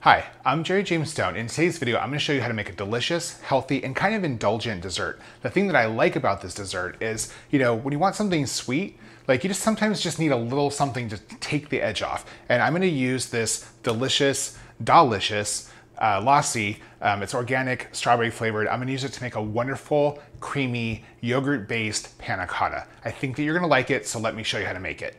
Hi, I'm Jerry James Stone. In today's video, I'm going to show you how to make a delicious, healthy, and kind of indulgent dessert. The thing that I like about this dessert is, when you want something sweet, you just sometimes just need a little something to take the edge off. And I'm going to use this DAHlicious Lassi. It's organic, strawberry flavored. I'm going to use it to make a wonderful, creamy, yogurt-based panna cotta. I think that you're going to like it, so let me show you how to make it.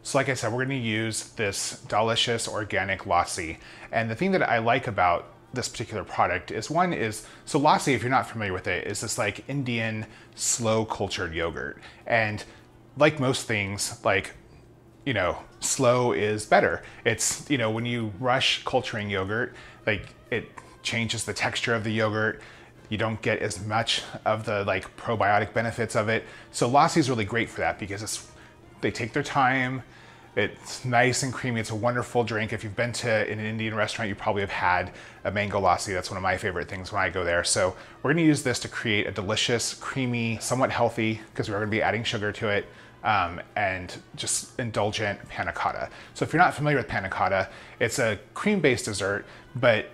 So like I said, we're going to use this DAHlicious Organic Lassi. And the thing that I like about this particular product is so lassi, if you're not familiar with it, is this Indian slow cultured yogurt. And like most things, slow is better. It's, when you rush culturing yogurt, it changes the texture of the yogurt. You don't get as much of the probiotic benefits of it. So lassi is really great for that because they take their time. It's nice and creamy. It's a wonderful drink. If you've been to an Indian restaurant, you probably have had a mango lassi. That's one of my favorite things when I go there. So we're going to use this to create a delicious, creamy, somewhat healthy, because we're going to be adding sugar to it, and just indulgent panna cotta. So if you're not familiar with panna cotta, it's a cream-based dessert, but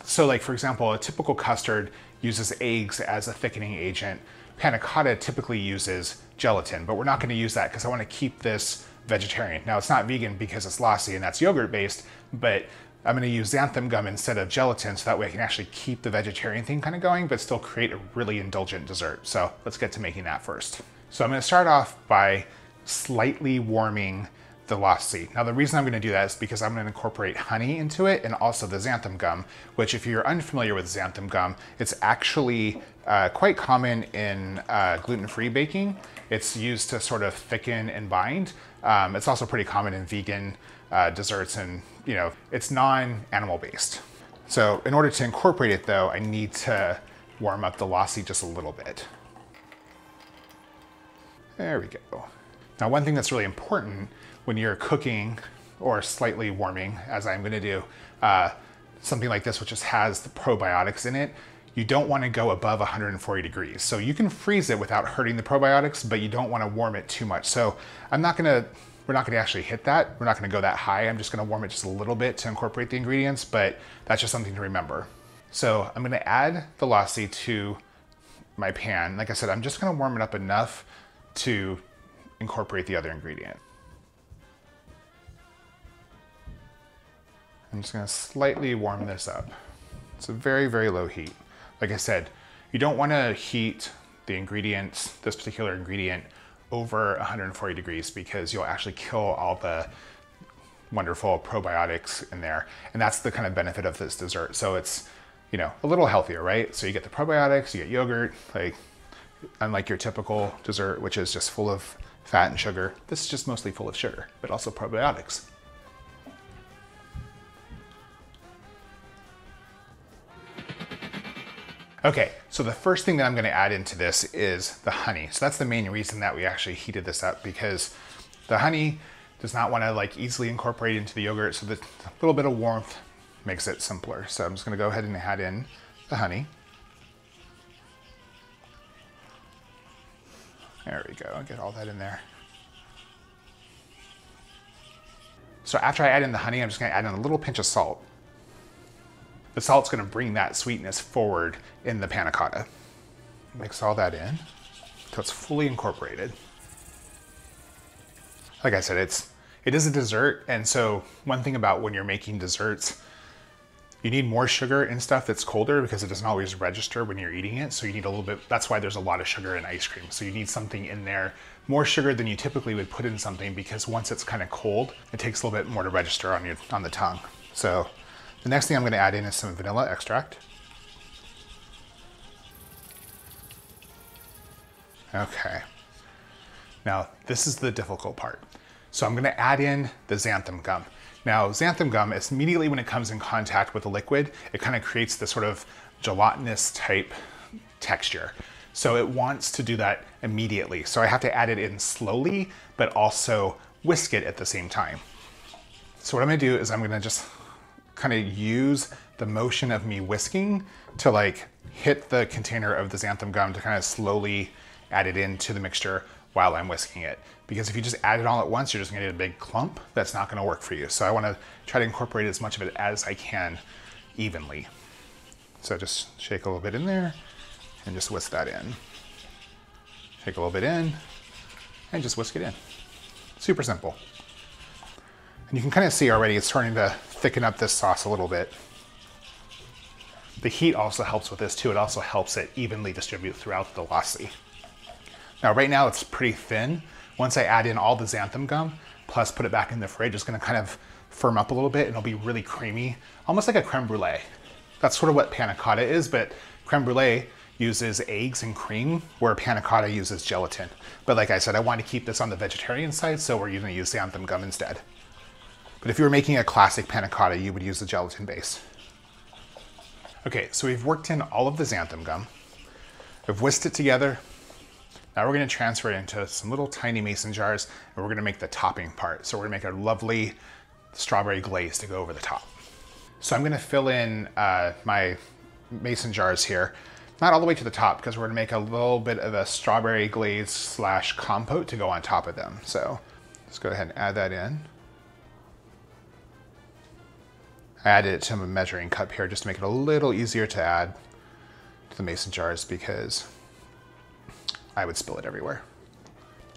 for example, a typical custard uses eggs as a thickening agent. Panna cotta typically uses gelatin, but we're not going to use that because I want to keep this vegetarian. Now it's not vegan because it's lassi and that's yogurt based, but I'm going to use xanthan gum instead of gelatin so that way I can actually keep the vegetarian thing kind of going, but still create a really indulgent dessert. So let's get to making that first. So I'm going to start off by slightly warming the lassi. Now the reason I'm going to do that is because I'm going to incorporate honey into it and also the xanthan gum, which if you're unfamiliar with xanthan gum, it's actually quite common in gluten-free baking. It's used to sort of thicken and bind. It's also pretty common in vegan desserts, and it's non-animal based. So in order to incorporate it though, I need to warm up the lassi just a little bit. There we go. Now one thing that's really important when you're cooking or slightly warming, as I'm going to do, something like this which just has the probiotics in it, you don't want to go above 140 degrees. So you can freeze it without hurting the probiotics, but you don't want to warm it too much. So we're not going to actually hit that. We're not going to go that high. I'm just going to warm it just a little bit to incorporate the ingredients, but that's just something to remember. So I'm going to add the lassi to my pan. Like I said, I'm just going to warm it up enough to incorporate the other ingredient. I'm just going to slightly warm this up. It's a very, very low heat. Like I said, you don't want to heat the ingredients, this particular ingredient, over 140 degrees because you'll actually kill all the wonderful probiotics in there. And that's the kind of benefit of this dessert. So it's, a little healthier, right? So you get the probiotics, you get yogurt, unlike your typical dessert, which is just full of fat and sugar. This is just mostly full of sugar, but also probiotics. Okay, so the first thing that I'm going to add into this is the honey. So that's the main reason that we actually heated this up, because the honey does not want to easily incorporate into the yogurt, so that a little bit of warmth makes it simpler. So I'm just going to go ahead and add in the honey. There we go, get all that in there. So after I add in the honey, I'm just going to add in a little pinch of salt. The salt's going to bring that sweetness forward in the panna cotta. Mix all that in until it's fully incorporated. Like I said, it is a dessert, and so one thing about when you're making desserts, you need more sugar in stuff that's colder because it doesn't always register when you're eating it. So you need a little bit, that's why there's a lot of sugar in ice cream. So you need something in there, more sugar than you typically would put in something, because once it's kind of cold, it takes a little bit more to register on the tongue. So the next thing I'm going to add in is some vanilla extract. Okay. Now, this is the difficult part. So I'm going to add in the xanthan gum. Now, xanthan gum is immediately when it comes in contact with the liquid, it kind of creates this sort of gelatinous type texture. So it wants to do that immediately. So I have to add it in slowly, but also whisk it at the same time. So what I'm going to do is I'm going to just kind of use the motion of me whisking to hit the container of the xanthan gum to kind of slowly add it into the mixture while I'm whisking it. Because if you just add it all at once, you're just gonna get a big clump. That's not gonna work for you. So I wanna try to incorporate as much of it as I can evenly. So just shake a little bit in there and just whisk that in. Shake a little bit in and just whisk it in. Super simple. And you can kind of see already it's starting to thicken up this sauce a little bit. The heat also helps with this too. It also helps it evenly distribute throughout the lassi. Now right now it's pretty thin. Once I add in all the xanthan gum, plus put it back in the fridge, it's gonna kind of firm up a little bit and it'll be really creamy, almost like a creme brulee. That's sort of what panna cotta is, but creme brulee uses eggs and cream, where panna cotta uses gelatin. But like I said, I want to keep this on the vegetarian side, so we're gonna use xanthan gum instead. But if you were making a classic panna cotta, you would use the gelatin base. Okay, so we've worked in all of the xanthan gum. We've whisked it together. Now we're gonna transfer it into some little tiny mason jars, and we're gonna make the topping part. So we're gonna make a lovely strawberry glaze to go over the top. So I'm gonna fill in my mason jars here, not all the way to the top, because we're gonna make a little bit of a strawberry glaze slash compote to go on top of them. So let's go ahead and add that in. I added it to a measuring cup here just to make it a little easier to add to the mason jars because I would spill it everywhere.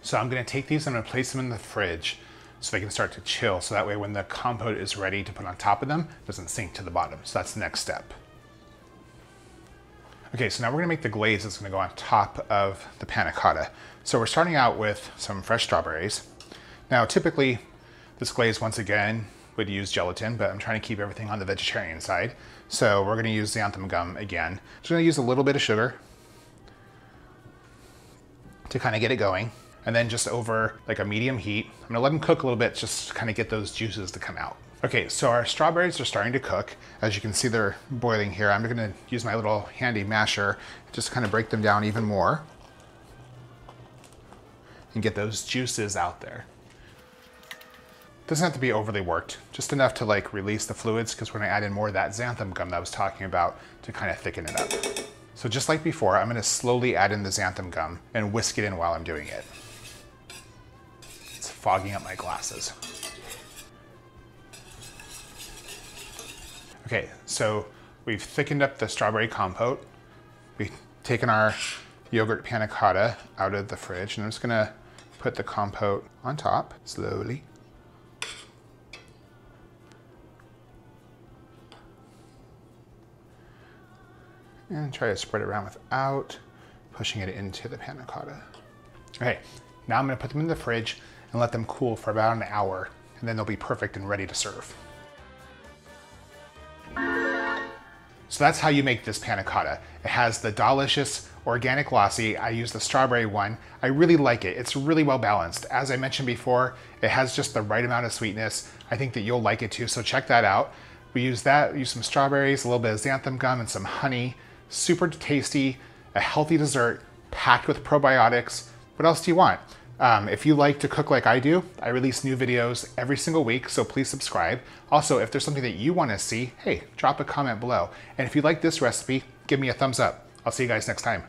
So I'm gonna take these and I'm gonna place them in the fridge so they can start to chill. So that way when the compote is ready to put on top of them, it doesn't sink to the bottom. So that's the next step. Okay, so now we're gonna make the glaze that's gonna go on top of the panna cotta. So we're starting out with some fresh strawberries. Now typically this glaze, once again, would use gelatin, but I'm trying to keep everything on the vegetarian side. So we're gonna use xanthan gum again. Just gonna use a little bit of sugar to kind of get it going. And then just over like a medium heat, I'm gonna let them cook a little bit just to kind of get those juices to come out. Okay, so our strawberries are starting to cook. As you can see, they're boiling here. I'm gonna use my little handy masher just to kind of break them down even more and get those juices out there. Doesn't have to be overly worked, just enough to like release the fluids, because we're gonna add in more of that xanthan gum that I was talking about to kind of thicken it up. So just like before, I'm gonna slowly add in the xanthan gum and whisk it in while I'm doing it. It's fogging up my glasses. Okay, so we've thickened up the strawberry compote. We've taken our yogurt panna cotta out of the fridge, and I'm just gonna put the compote on top slowly. And try to spread it around without pushing it into the panna cotta. Okay, now I'm gonna put them in the fridge and let them cool for about an hour, and then they'll be perfect and ready to serve. So that's how you make this panna cotta. It has the DAHlicious Organic Lassi. I use the strawberry one. I really like it. It's really well balanced. As I mentioned before, it has just the right amount of sweetness. I think that you'll like it too, so check that out. We use that, use some strawberries, a little bit of xanthan gum, and some honey. Super tasty, a healthy dessert, packed with probiotics. What else do you want? If you like to cook like I do, I release new videos every single week, so please subscribe. Also, if there's something that you want to see, hey, drop a comment below. And if you like this recipe, give me a thumbs up. I'll see you guys next time.